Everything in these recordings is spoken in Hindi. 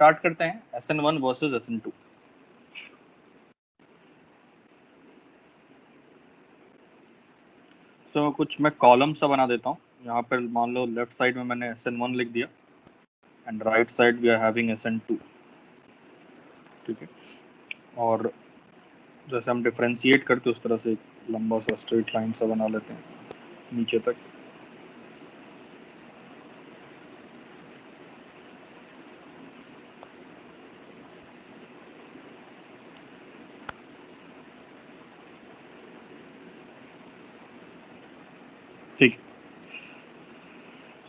स्टार्ट करते हैं SN1 वर्सेस SN2। सो कुछ मैं कॉलम सा बना देता हूँ। यहाँ पर मान लो लेफ्ट साइड में मैंने SN1 लिख दिया and right side we are having SN2, ठीक है। और जैसे हम डिफरेंशिएट करते उस तरह से एक लंबा सा स्ट्रेट लाइन सा बना लेते हैं नीचे तक। ठीक।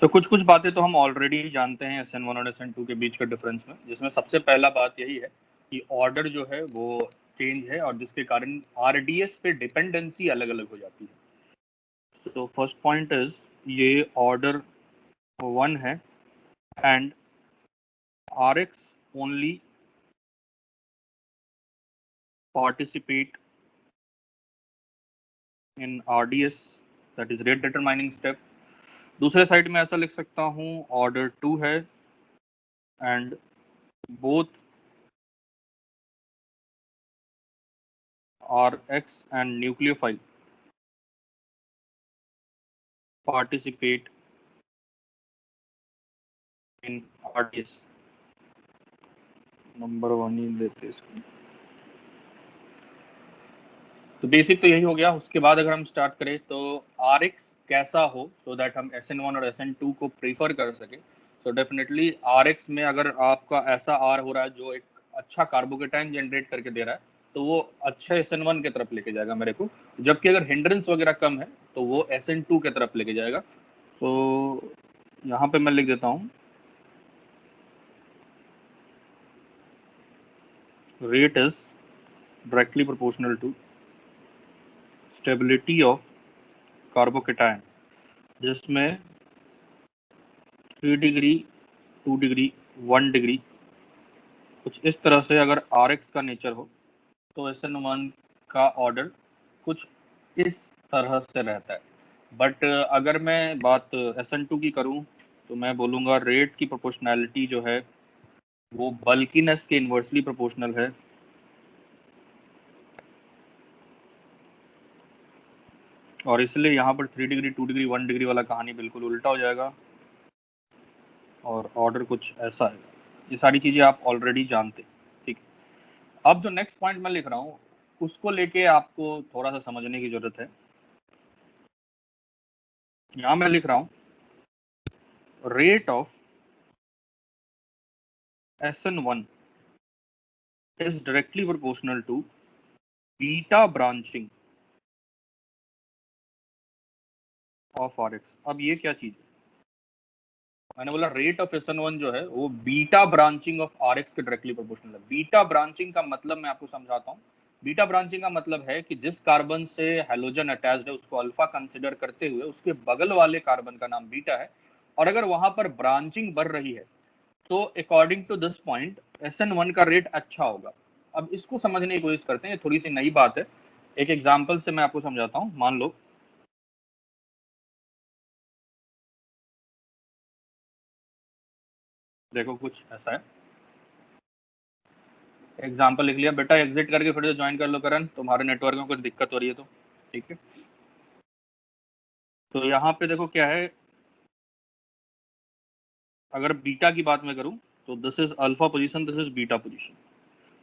सो कुछ कुछ बातें तो हम ऑलरेडी जानते हैं SN1 और SN2 के बीच के डिफरेंस में, जिसमें सबसे पहला बात यही है कि ऑर्डर जो है वो चेंज है और जिसके कारण RDS पे डिपेंडेंसी अलग अलग हो जाती है। सो फर्स्ट पॉइंट इज ये ऑर्डर 1 है and RX only participate in RDS, that is rate determining step. दूसरे साइड में ऐसा लिख सकता हूँ ऑर्डर 2 है and both RX and nucleophile participate in RDS। Number 1 ही लेते इसको। तो बेसिक तो यही हो गया। उसके बाद अगर हम स्टार्ट करें तो RX कैसा हो सो दैट हम SN1 और SN2 को प्रीफर कर सके। सो डेफिनेटली RX में अगर आपका ऐसा R हो रहा है जो एक अच्छा कार्बोकेटाइन जनरेट करके दे रहा है तो वो अच्छे SN1 की तरफ लेके जाएगा मेरे को, जबकि अगर हिंड्रेंस वगैरह कम है तो वो SN2 की तरफ लेके जाएगा। सो यहाँ पे मैं लिख देता हूँ rate is directly proportional to stability of carbocation, जिसमें 3 डिग्री 2 डिग्री 1 डिग्री कुछ इस तरह से अगर RX का नेचर हो तो SN1 का ऑर्डर कुछ इस तरह से रहता है। बट अगर मैं बात SN2 की करूं तो मैं बोलूँगा रेट की प्रोपोर्शनैलिटी जो है वो बल्कीनेस के इन्वर्सली प्रोपोर्शनल है। और इसलिए यहाँ पर 3 डिग्री 2 डिग्री 1 डिग्री वाला कहानी बिल्कुल उल्टा हो जाएगा और ऑर्डर कुछ ऐसा है। ये सारी चीज़ें आप ऑलरेडी जानते, ठीक है। अब जो नेक्स्ट पॉइंट मैं लिख रहा हूँ उसको लेके आपको थोड़ा सा समझने की जरूरत है। यहाँ मैं लिख रहा हूँ rate of SN1 is directly proportional to beta branching of RX। अब ये क्या चीज है? मैंने बोला रेट ऑफ SN1 जो है वो बीटा ब्रांचिंग ऑफ RX के डायरेक्टली प्रोपोर्शनल है। बीटा ब्रांचिंग का मतलब मैं आपको समझाता हूँ। बीटा ब्रांचिंग का मतलब है कि जिस कार्बन से हेलोजन अटैच्ड है उसको अल्फा कंसिडर करते हुए उसके बगल वाले कार्बन का नाम बीटा है, और अगर वहां पर ब्रांचिंग बढ़ रही है तो according to this point SN1 का रेट अच्छा होगा। अब इसको समझने की कोशिश करते हैं, थोड़ी सी नई बात है। एक एग्जांपल से मैं आपको समझाता हूँ। मान लो देखो कुछ ऐसा है, एग्जांपल लिख लिया बेटा, एग्जिट करके फिर से ज्वाइन कर लो करण, तुम्हारे नेटवर्क में कुछ दिक्कत हो रही है तो, ठीक है। तो यहाँ पे देखो क्या है, अगर बीटा की बात मैं करूँ तो this is alpha position, this is beta position.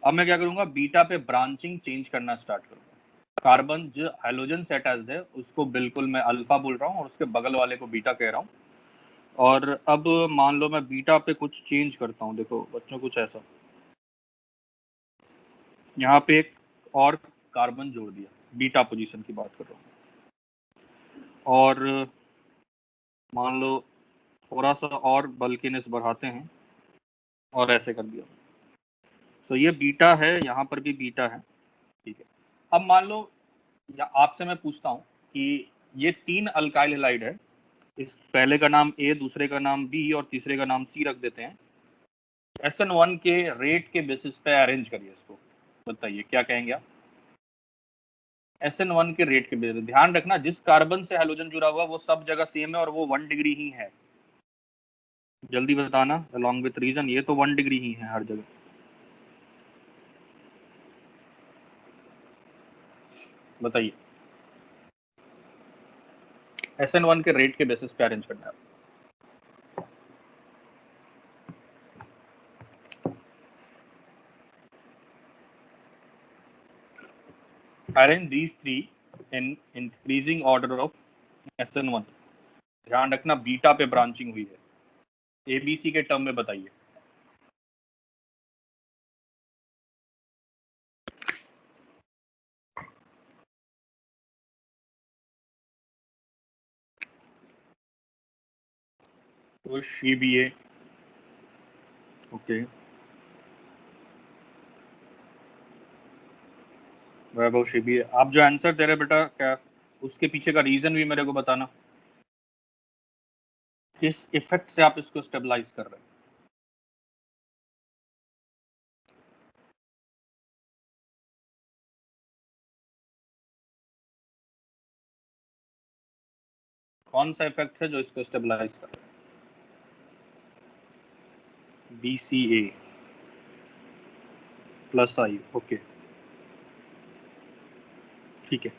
अब मैं क्या करूंगा, बीटा पे ब्रांचिंग चेंज करना स्टार्ट करूंगा। कार्बन जो हाइड्रोजन से अटैच्ड है उसको बिल्कुल मैं अल्फा बोल रहा हूँ और उसके बगल वाले को बीटा कह रहा हूँ। और अब मान लो मैं बीटा पे कुछ चेंज करता हूँ। देखो बच्चों कुछ ऐसा, यहाँ पे एक और कार्बन जोड़ दिया, बीटा पोजीशन की बात कर रहा हूँ। और मान लो थोड़ा सा और बल्किनेस बढ़ाते हैं और ऐसे कर दिया। सो ये बीटा है, यहाँ पर भी बीटा है, ठीक है। अब मान लो या आपसे मैं पूछता हूँ कि ये 3 अल्काइल हैलाइड है, इस पहले का नाम A, दूसरे का नाम B और तीसरे का नाम C रख देते हैं। SN1 के रेट के बेसिस पे अरेंज करिए इसको, बताइए क्या कहेंगे आप? SN1 के रेट के बेसिस पे ध्यान रखना जिस कार्बन से हाइड्रोजन जुड़ा हुआ वो सब जगह सेम है और वो 1 डिग्री ही है। जल्दी बताना, अलॉन्ग विथ रीजन। ये तो 1 डिग्री ही है हर जगह। बताइए, SN1 के रेट के बेसिस पे अरेंज करना है। Arrange these three in increasing order of SN1। ध्यान रखना बीटा पे ब्रांचिंग हुई है। ABC के टर्म में बताइए। तो CBA, ओके, वैभव CBA। आप जो आंसर दे रहे बेटा, क्या उसके पीछे का रीजन भी मेरे को बताना, किस इफेक्ट से आप इसको स्टेबलाइज कर रहे हैं। कौन सा इफेक्ट है जो इसको स्टेबलाइज कर रहा है? BCA प्लस आई, ओके, ठीक है।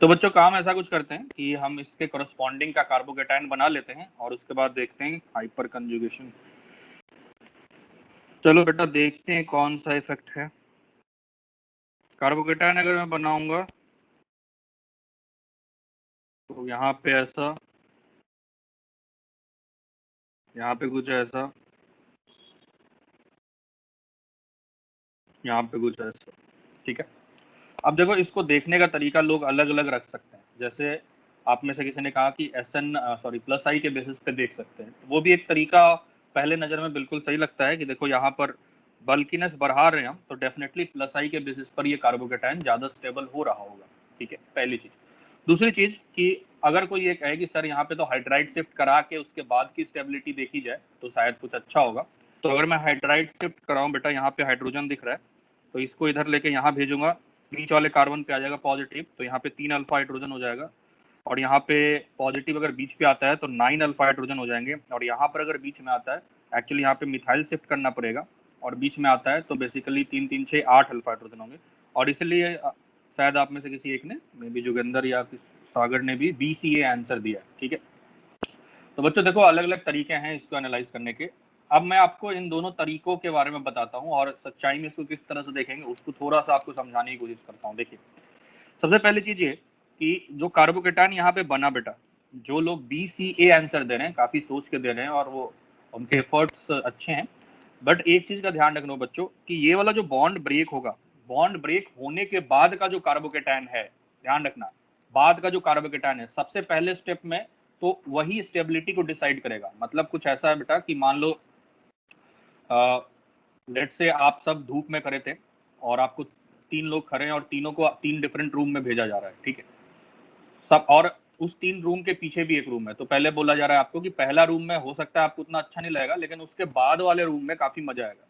तो बच्चों काम ऐसा कुछ करते हैं कि हम इसके कोरस्पॉन्डिंग का कार्बोकेटाइन बना लेते हैं और उसके बाद देखते हैं हाइपर कंजुगेशन। चलो बेटा देखते हैं कौन सा इफेक्ट है। कार्बोकेटाइन अगर मैं बनाऊंगा तो यहाँ पे ऐसा, यहाँ पे कुछ ऐसा, यहाँ पे कुछ ऐसा, ठीक है। अब देखो इसको देखने का तरीका लोग अलग अलग रख सकते हैं। जैसे आप में से किसी ने कहा कि प्लस आई के बेसिस पे देख सकते हैं, वो भी एक तरीका पहले नजर में बिल्कुल सही लगता है कि देखो यहाँ पर बल्कीनेस बढ़ा रहे हैं हम, तो डेफिनेटली प्लस आई के बेसिस पर ये कार्बोकेटाइन ज्यादा स्टेबल हो रहा होगा, ठीक है, पहली चीज। दूसरी चीज कि अगर कोई ये कहे कि सर यहाँ पे तो हाइड्राइड शिफ्ट करा के उसके बाद की स्टेबिलिटी देखी जाए तो शायद कुछ अच्छा होगा। तो अगर मैं हाइड्राइड शिफ्ट कराऊं बेटा, यहाँ पे हाइड्रोजन दिख रहा है, तो इसको इधर लेके यहाँ भेजूंगा, बीच वाले कार्बन पे आ जाएगा पॉजिटिव, तो यहाँ पे 3 अल्फा हाइड्रोजन हो जाएगा। और यहाँ पे पॉजिटिव अगर बीच पे आता है तो 9 अल्फा हाइड्रोजन हो जाएंगे। और यहाँ पर अगर बीच में आता है, एक्चुअली यहाँ पे मिथाइल शिफ्ट करना पड़ेगा, और बीच में आता है तो बेसिकली 3 3 6 8 अल्फा हाइड्रोजन होंगे। और इसलिए शायद आप में से किसी एक ने, मे बी जोगिंदर या सागर ने भी BCA आंसर दिया, ठीक है। तो बच्चों देखो अलग अलग तरीके हैं इसको एनालाइज करने के। अब मैं आपको इन दोनों तरीकों के बारे में बताता हूँ और सच्चाई में इसको किस तरह से देखेंगे उसको थोड़ा सा आपको समझाने की कोशिश करता हूँ। देखिए सबसे पहली चीज ये कि जो कार्बोकेटाइन यहाँ पे बना बेटा, जो लोग BCA आंसर दे रहे हैं काफी सोच के दे रहे हैं और वो उनके एफर्ट्स अच्छे हैं, बट एक चीज का ध्यान रखना बच्चों कि ये वाला जो बॉन्ड ब्रेक होगा, बॉन्ड ब्रेक होने के बाद का जो कार्बोकेटाइन है, ध्यान रखना, बाद का जो कार्बोकेटाइन है सबसे पहले स्टेप में, तो वही स्टेबिलिटी को डिसाइड करेगा। मतलब कुछ ऐसा है बेटा कि मान लो लेट से आप सब धूप में खड़े थे और आपको 3 लोग खड़े हैं और तीनों को 3 डिफरेंट रूम में भेजा जा रहा है, ठीक है, सब, और उस 3 रूम के पीछे भी एक रूम है। तो पहले बोला जा रहा है आपको कि पहला रूम में हो सकता है आपको उतना अच्छा नहीं लगेगा, लेकिन उसके बाद वाले रूम में काफी मजा आएगा।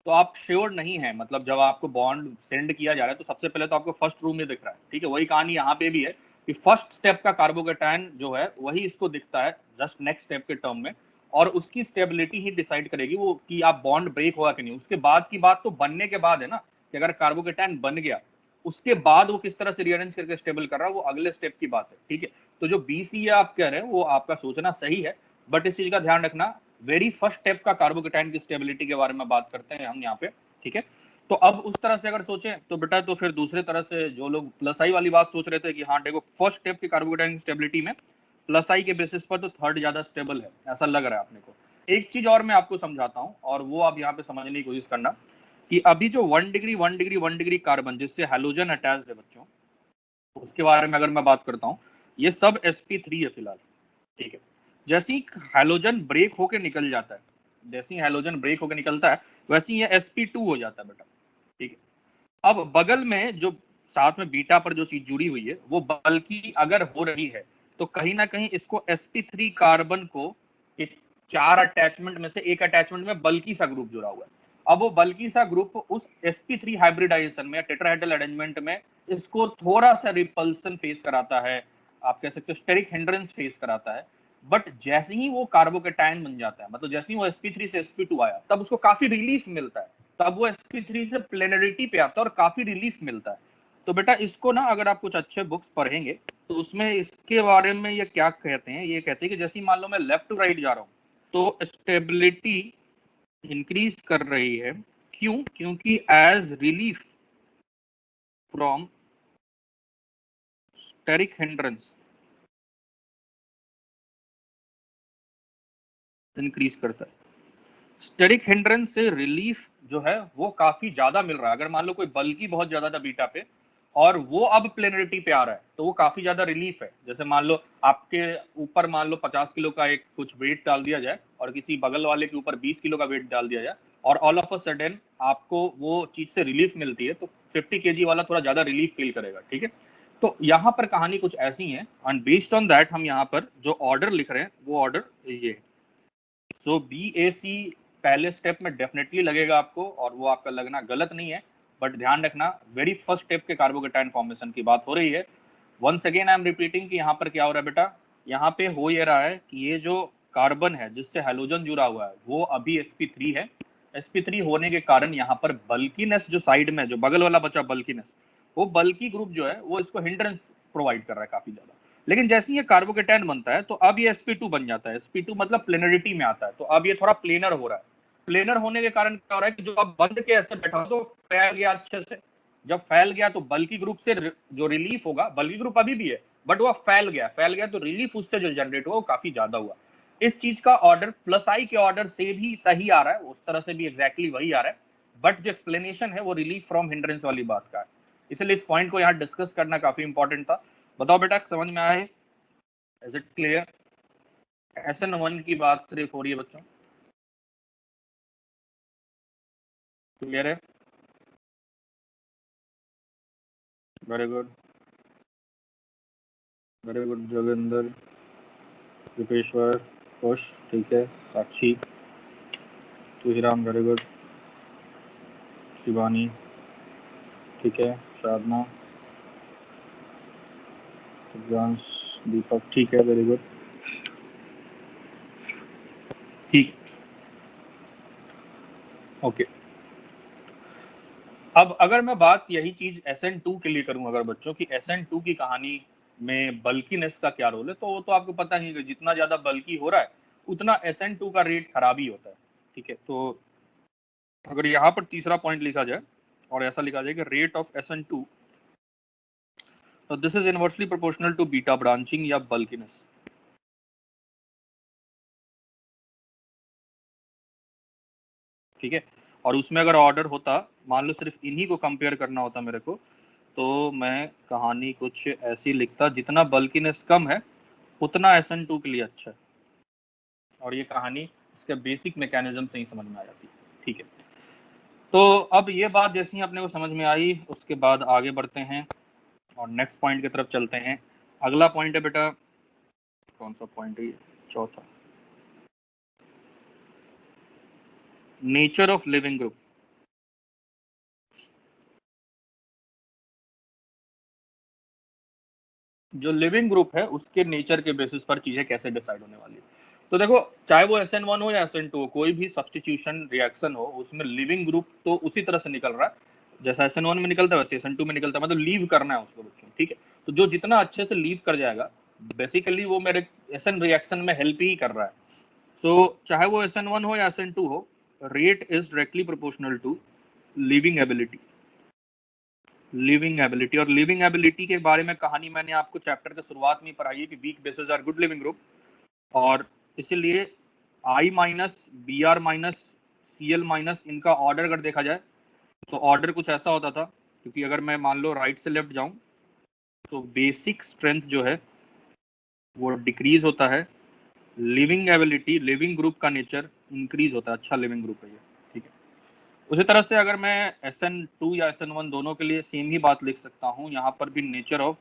तो आप श्योर नहीं है, मतलब जब आपको बॉन्ड सेंड किया जा रहा है तो सबसे पहले तो आपको फर्स्ट रूम में दिख रहा है, ठीक है। वही कहानी यहाँ पे भी है कि फर्स्ट स्टेप का कार्बोकेटाइन जो है वही इसको दिखता है जस्ट नेक्स्ट स्टेप के टर्म में, और उसकी स्टेबिलिटी ही डिसाइड करेगी वो कि आप बॉन्ड ब्रेक होगा कि नहीं। उसके बाद की बात तो बनने के बाद है ना, कि अगर कार्बोकेटाइन बन गया उसके बाद वो किस तरह से रीअरेंज करके स्टेबल कर रहा है वो अगले स्टेप की बात है, ठीक है। तो जो BCA आप कह रहे हैं वो आपका सोचना सही है, बट इस चीज का ध्यान रखना, वेरी फर्स्ट स्टेप का कार्बोकेटाइन की स्टेबिलिटी के बारे में बात करते हैं हम यहाँ पे, ठीक है। तो अब उस तरह से अगर सोचें तो बेटा, तो फिर दूसरे तरह से जो लोग प्लस आई वाली बात सोच रहे थे कि हाँ देखो फर्स्ट स्टेप की कार्बोकेटाइन स्टेबिलिटी में प्लस आई के बेसिस पर तो थर्ड ज्यादा स्टेबल है, ऐसा लग रहा है अपने को। एक चीज और मैं आपको समझाता हूँ और वो आप यहाँ पे समझने की कोशिश करना कि अभी जो 1 डिग्री कार्बन जिससे हेलोजन अटैच्ड है बच्चों, उसके बारे में अगर मैं बात करता हूँ, ये सब sp3 है फिलहाल, ठीक है। जैसे ही हेलोजन ब्रेक होके निकल जाता है, जैसे ही हेलोजन ब्रेक होके निकलता है वैसे ही ये sp2 हो जाता है बेटा, ठीक है। अब बगल में जो साथ में बीटा पर जो चीज जुड़ी हुई है वो बल्कि अगर हो रही है तो कहीं ना कहीं इसको sp3 कार्बन को के 4 अटैचमेंट में से एक अटैचमेंट में बल्कि सा ग्रुप जुड़ा हुआ है। अब वो बल्कि सा ग्रुप उस sp3 हाइब्रिडाइजेशन में, टेट्राहेड्रल अरेंजमेंट में इसको थोड़ा सा रिपल्सन फेस कराता है, आप कह सकते हो स्टेरिक हिंड्रेंस फेस कराता है। बट जैसे ही वो कार्बोकेटायन बन जाता है, मतलब जैसे ही वो sp3 से sp2 आया, तब उसको काफी रिलीफ मिलता है, तब वो sp3 से प्लेनरिटी पे आता है और काफी रिलीफ मिलता है। तो बेटा इसको ना अगर आप कुछ अच्छे बुक्स पढ़ेंगे तो उसमें इसके बारे में ये क्या कहते हैं, ये कहते हैं कि जैसे मान लो मैं लेफ्ट टू राइट जा रहा हूँ तो स्टेबिलिटी इंक्रीज कर रही है। क्यों? क्योंकि as relief from steric hindrance increase करता है। स्टेरिक हिंड्रेंस से रिलीफ जो है वो काफी ज्यादा मिल रहा है। अगर मान लो कोई बल्कि बहुत ज्यादा था बीटा पे और वो अब प्लेनरिटी पे आ रहा है तो वो काफी ज्यादा रिलीफ है। जैसे मान लो आपके ऊपर मान लो 50 किलो का एक कुछ वेट डाल दिया जाए और किसी बगल वाले के ऊपर 20 किलो का वेट डाल दिया जाए और ऑल ऑफ अ सडन आपको वो चीज से रिलीफ मिलती है तो 50 केजी वाला थोड़ा ज्यादा रिलीफ फील करेगा। ठीक है, तो यहाँ पर कहानी कुछ ऐसी है एंड बेस्ड ऑन दैट हम यहाँ पर जो ऑर्डर लिख रहे हैं वो ऑर्डर ये है। सो BAC पहले स्टेप में डेफिनेटली लगेगा आपको और वो आपका लगना गलत नहीं है, बट ध्यान रखना वेरी फर्स्ट स्टेप के कार्बोकेटायन फॉर्मेशन की बात हो रही है। Once again I am repeating कि यहाँ पर क्या हो रहा है बेटा, यहाँ पे हो ये रहा है कि ये जो कार्बन है जिससे हेलोजन जुड़ा हुआ है वो अभी sp3 है। sp3 होने के कारण यहाँ पर बल्कीनेस जो साइड में जो बगल वाला बचा बल्कीनेस, वो बल्की ग्रुप जो है वो इसको हिंड्रेंस प्रोवाइड कर रहा है काफी ज्यादा। लेकिन जैसे ही ये कार्बोकेटायन बनता है तो अब ये sp2 बन जाता है। sp2 मतलब प्लेनरिटी में आता है तो अब ये थोड़ा प्लेनर हो रहा है। प्लेनर होने के कारण क्या हो रहा है कि जो अब बंद के ऐसे बैठा हो तो फैल गया अच्छे से। जब फैल गया तो बल्की ग्रुप से जो रिलीफ होगा, बल्की ग्रुप अभी भी है बट वो फैल गया तो रिलीफ उससे जो जनरेट हुआ वो काफी ज्यादा हुआ। इस चीज का ऑर्डर प्लस आई के ऑर्डर से भी सही आ रहा है, उस तरह से भी एग्जैक्टली वही आ रहा है, बट जो एक्सप्लेनेशन है वो रिलीफ फ्रॉम हिंड्रेंस वाली बात का है। इसलिए इस पॉइंट को यहाँ डिस्कस करना काफी इंपॉर्टेंट था। बताओ बेटा समझ में आया है? Is it clear? SN1 की बात सिर्फ हो रही है बच्चों, क्लियर है? Very good, very good Joginder, Dipeshwar, Khush, ठीक है, साक्षी, तुहिराम, वेरी गुड, शिवानी, ठीक है, साधना, दिव्यांश, दीपक, ठीक है, वेरी गुड, ठीक, ओके। अब अगर मैं बात यही चीज SN2 के लिए करूं अगर बच्चों की, SN2 की कहानी में बल्कीनेस का क्या रोल है, तो वो तो आपको पता ही है कि जितना ज्यादा बल्की हो रहा है उतना SN2 का रेट खराब ही होता है। ठीक है, तो अगर यहाँ पर तीसरा पॉइंट लिखा जाए और ऐसा लिखा जाए कि रेट ऑफ SN2, तो this is inversely proportional to beta branching या बल्कीनेस। ठीक है, और उसमें अगर ऑर्डर होता, मान लो सिर्फ इन्हीं को कंपेयर करना होता मेरे को, तो मैं कहानी कुछ ऐसी लिखता, जितना बल्कीनेस कम है उतना SN2 के लिए अच्छा है, और ये कहानी इसके बेसिक मैकेनिज्म से ही समझ में आ जाती है। ठीक है, तो अब ये बात जैसे ही अपने को समझ में आई उसके बाद आगे बढ़ते हैं और नेक्स्ट पॉइंट की तरफ चलते हैं। अगला पॉइंट है बेटा, कौन सा पॉइंट है ये? चौथा, नेचर ऑफ लिविंग ग्रुप। जो लिविंग ग्रुप है उसके नेचर के बेसिस पर चीजें कैसे डिसाइड होने वाली है। तो देखो, चाहे वो SN1 हो या SN2 हो, कोई भी सब्सटीट्यूशन रिएक्शन हो उसमें लिविंग ग्रुप तो उसी तरह से निकल रहा है जैसा SN1 में निकलता है वैसे SN2 में निकलता है, मतलब लीव करना है उसको बच्चों। ठीक है, तो जो जितना अच्छे से लीव कर जाएगा बेसिकली वो मेरे SN रिएक्शन में हेल्प ही कर रहा है। सो चाहे वो SN1 हो या SN2 हो, rate is directly proportional to leaving ability. Leaving ability, और लिविंग एबिलिटी के बारे में कहानी मैंने आपको चैप्टर के शुरुआत में पढ़ाई है कि weak bases are good leaving group, और इसीलिए I minus BR minus CL minus इनका ऑर्डर अगर देखा जाए तो ऑर्डर कुछ ऐसा होता था, क्योंकि अगर मैं मान लो राइट से लेफ्ट जाऊं तो बेसिक स्ट्रेंथ जो है वो डिक्रीज होता है, लिविंग एबिलिटी लिविंग ग्रुप का नेचर इंक्रीज होता है, अच्छा लिविंग ग्रुप है ये। ठीक है, उसी तरह से अगर मैं SN2 या SN1 दोनों के लिए सेम ही बात लिख सकता हूँ, यहाँ पर भी नेचर ऑफ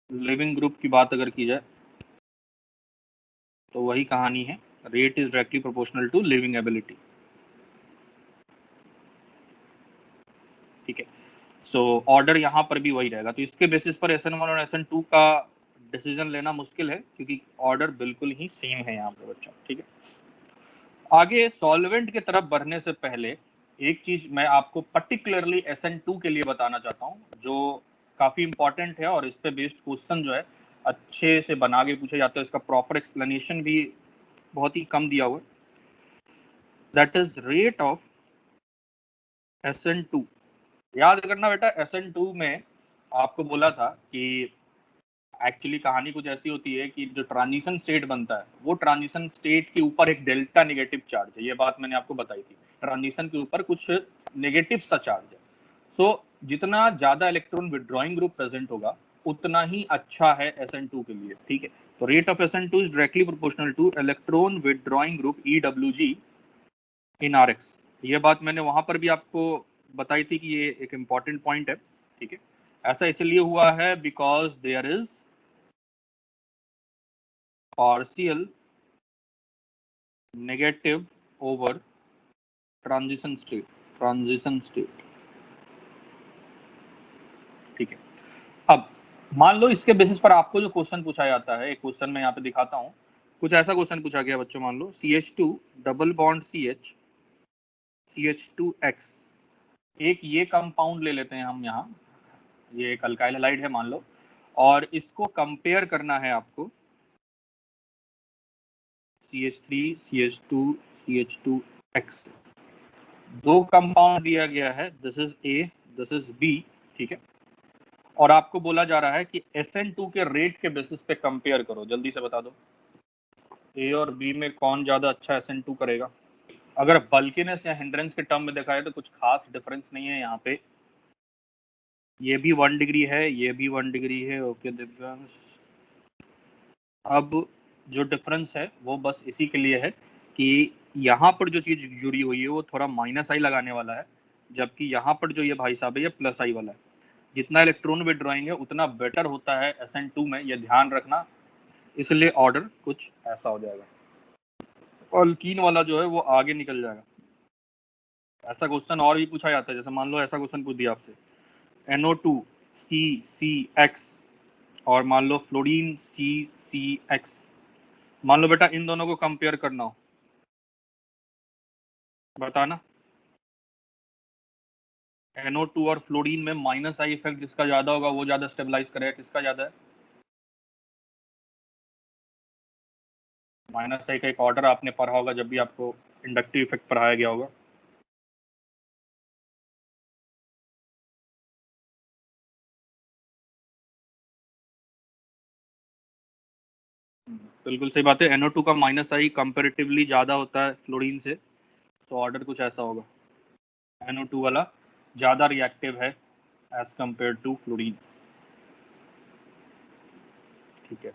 लिविंग ग्रुप की बात अगर की जाए तो वही कहानी है, rate is directly proportional to leaving ability. ठीक है, सो ऑर्डर यहाँ पर भी वही रहेगा, तो इसके बेसिस पर SN1 और SN2 का डिसीजन लेना मुश्किल है क्योंकि ऑर्डर बिल्कुल ही सेम है यहाँ पे बच्चों, ठीक है। आगे सॉल्वेंट की तरफ बढ़ने से पहले एक चीज मैं आपको पर्टिकुलरली SN2 के लिए बताना चाहता हूँ, जो काफी इंपॉर्टेंट है और इस पे बेस्ड क्वेश्चन जो है अच्छे से बना के पूछे जाते हैं। इसका प्रॉपर एक्सप्लेनेशन भी बहुत ही कम दिया हुआ है। That is rate of SN2। याद करना बेटा, SN2 में आपको बोला था कि एक्चुअली कहानी कुछ ऐसी होती है कि जो ट्रांजिशन स्टेट बनता है वो ट्रांजिशन स्टेट के ऊपर एक डेल्टा नेगेटिव चार्ज है। ये बात मैंने आपको बताई थी, ट्रांजिशन के ऊपर कुछ नेगेटिव सा चार्ज है। सो जितना ज्यादा इलेक्ट्रॉन विड्रॉइंग ग्रुप प्रेजेंट होगा उतना ही अच्छा है SN2 के लिए, ठीक है। तो rate of SN2 is directly proportional two electron withdrawing group EWG in RX। ये बात मैंने वहां पर भी आपको बताई थी कि ये एक इंपॉर्टेंट पॉइंट है, ठीक है। ऐसा इसलिए हुआ है because there is partial negative over transition state, ठीक है। अब मान लो इसके बेसिस पर आपको जो क्वेश्चन पूछा जाता है, एक क्वेश्चन मैं यहाँ पे दिखाता हूँ। कुछ ऐसा क्वेश्चन पूछा गया बच्चों, मान लो CH2 double bond CH CH2X, एक ये कंपाउंड ले लेते हैं हम यहाँ, ये एक अल्काइल हैलाइड है मान लो, और इसको कंपेयर करना है आपको CH3 CH2 CH2X। दो कंपाउंड दिया गया है, this is A, this is B, ठीक है। और आपको बोला जा रहा है कि SN2 के रेट के बेसिस पे कंपेयर करो। जल्दी से बता दो A और B में कौन ज्यादा अच्छा SN2 करेगा। अगर बल्कीनेस या हिंड्रेंस के टर्म में देखा जाए तो कुछ खास डिफरेंस नहीं है यहाँ पे। ये भी 1 डिग्री है, ये भी 1 डिग्री है, ओके दिव्यांश। अब जो डिफरेंस है वो बस इसी के लिए है कि यहाँ पर जो चीज जुड़ी हुई है वो थोड़ा -I लगाने वाला है, जबकि यहाँ पर जो ये भाई साहब है ये +I वाला है। जितना इलेक्ट्रॉन विड्रॉइंग है उतना बेटर होता है SN2 में, ये ध्यान रखना। इसलिए ऑर्डर कुछ ऐसा हो जाएगा, अल्कीन वाला जो है वो आगे निकल जाएगा। ऐसा क्वेश्चन और भी पूछा जाता है, जैसे मान लो ऐसा क्वेश्चन पूछ दिया आपसे NO2 CCX और मान लो फ्लोरीन CCX। मान लो बेटा इन दोनों को कंपेयर करना हो, बताना। NO2 और फ्लोरीन में -I इफेक्ट जिसका ज्यादा होगा वो ज्यादा स्टेबलाइज करेगा, किसका ज्यादा है? -I का एक ऑर्डर आपने पढ़ा होगा जब भी आपको इंडक्टिव इफेक्ट पढ़ाया गया होगा। बिल्कुल सही बात है, NO2 का -I कंपेरेटिवली ज्यादा होता है फ्लोरीन से, तो ऑर्डर कुछ ऐसा होगा। NO2 वाला ज्यादा रिएक्टिव है एज कंपेयर टू फ्लोरीन, ठीक है।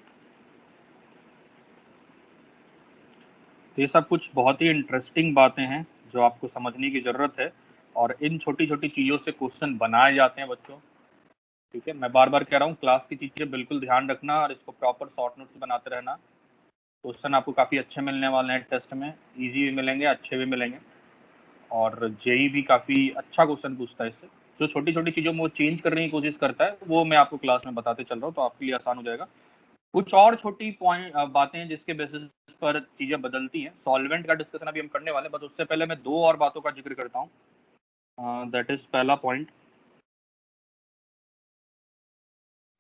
तो ये सब कुछ बहुत ही इंटरेस्टिंग बातें हैं जो आपको समझने की जरूरत है, और इन छोटी छोटी चीजों से क्वेश्चन बनाए जाते हैं बच्चों, ठीक है। मैं बार बार कह रहा हूँ क्लास की चीजें बिल्कुल ध्यान रखना और इसको प्रॉपर शॉर्ट नोट्स बनाते रहना। क्वेश्चन आपको काफी अच्छे मिलने वाले हैं टेस्ट में, इजी भी मिलेंगे, अच्छे भी मिलेंगे। और जेई भी काफी अच्छा क्वेश्चन पूछता है इससे। जो छोटी छोटी चीजों में वो चेंज करने की कोशिश करता है वो मैं आपको क्लास में बताते चल रहा हूँ, तो आपके लिए आसान हो जाएगा। कुछ और छोटी पॉइंट बातें जिसके बेसिस पर चीजें बदलती हैं, सॉल्वेंट का डिस्कशन अभी हम करने वाले हैं, बस उससे पहले मैं दो और बातों का जिक्र करता हूँ। दैट इज पहला पॉइंट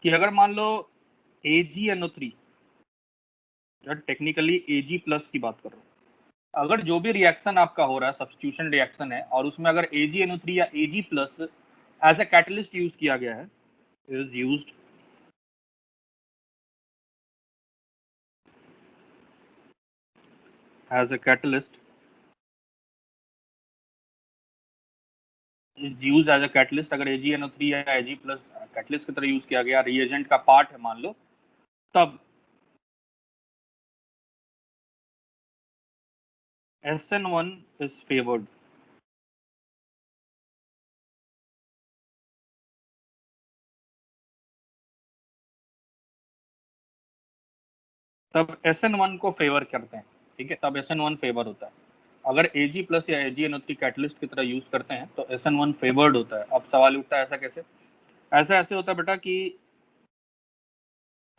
कि अगर मान लो AgNO3, टेक्निकली Ag+ की बात कर रहा हूँ, अगर जो भी रिएक्शन आपका हो रहा है सब्स्टिट्यूशन रिएक्शन है और उसमें अगर AgNO3 या Ag+ as a catalyst use किया गया है, is used as a catalyst, is use as a catalyst. अगर AgNO3 या Ag+ कैटलिस्ट की तरह यूज किया गया, रिएजेंट का पार्ट है मान लो, तब SN1 is favored। तब SN1 को फेवर करते हैं, ठीक है, तब SN1 फेवर होता है। अगर Ag+ या AgNO3 कैटलिस्ट की तरह यूज करते हैं तो SN1 फेवर्ड होता है। अब सवाल उठता है ऐसा कैसे? ऐसा ऐसे होता है बेटा कि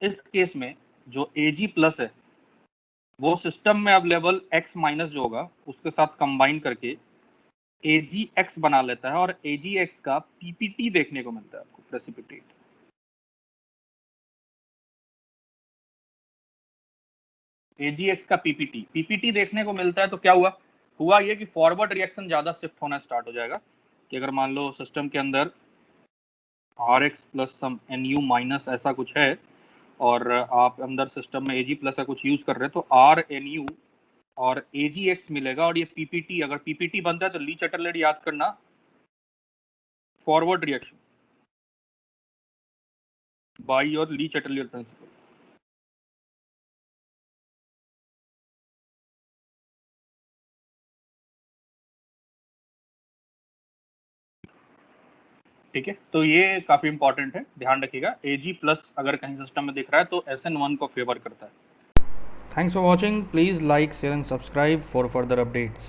इस केस में जो Ag प्लस है वो सिस्टम में अवेलेबल x माइनस जो होगा उसके साथ कंबाइन करके Agx बना लेता है, और Agx का पीपीटी देखने को मिलता है आपको, प्रेसिपिटेट। Agx का पीपीटी देखने को मिलता है, तो क्या हुआ ये कि फॉरवर्ड रिएक्शन ज्यादा शिफ्ट होना स्टार्ट हो जाएगा। कि अगर मान लो सिस्टम के अंदर Rx प्लस सम Nu माइनस ऐसा कुछ है, और आप अंदर सिस्टम में Ag प्लस का कुछ यूज कर रहे हैं, तो RNu और Agx मिलेगा, और ये पीपीटी, अगर पीपीटी बनता है तो ली चटरलैंड याद करना, forward reaction by your Le Chatelier principle. ठीक है, तो ये काफी इंपॉर्टेंट है, ध्यान रखिएगा। Ag प्लस अगर कहीं सिस्टम में दिख रहा है तो SN1 को फेवर करता है। Thanks for watching. Please like, share and subscribe for further updates.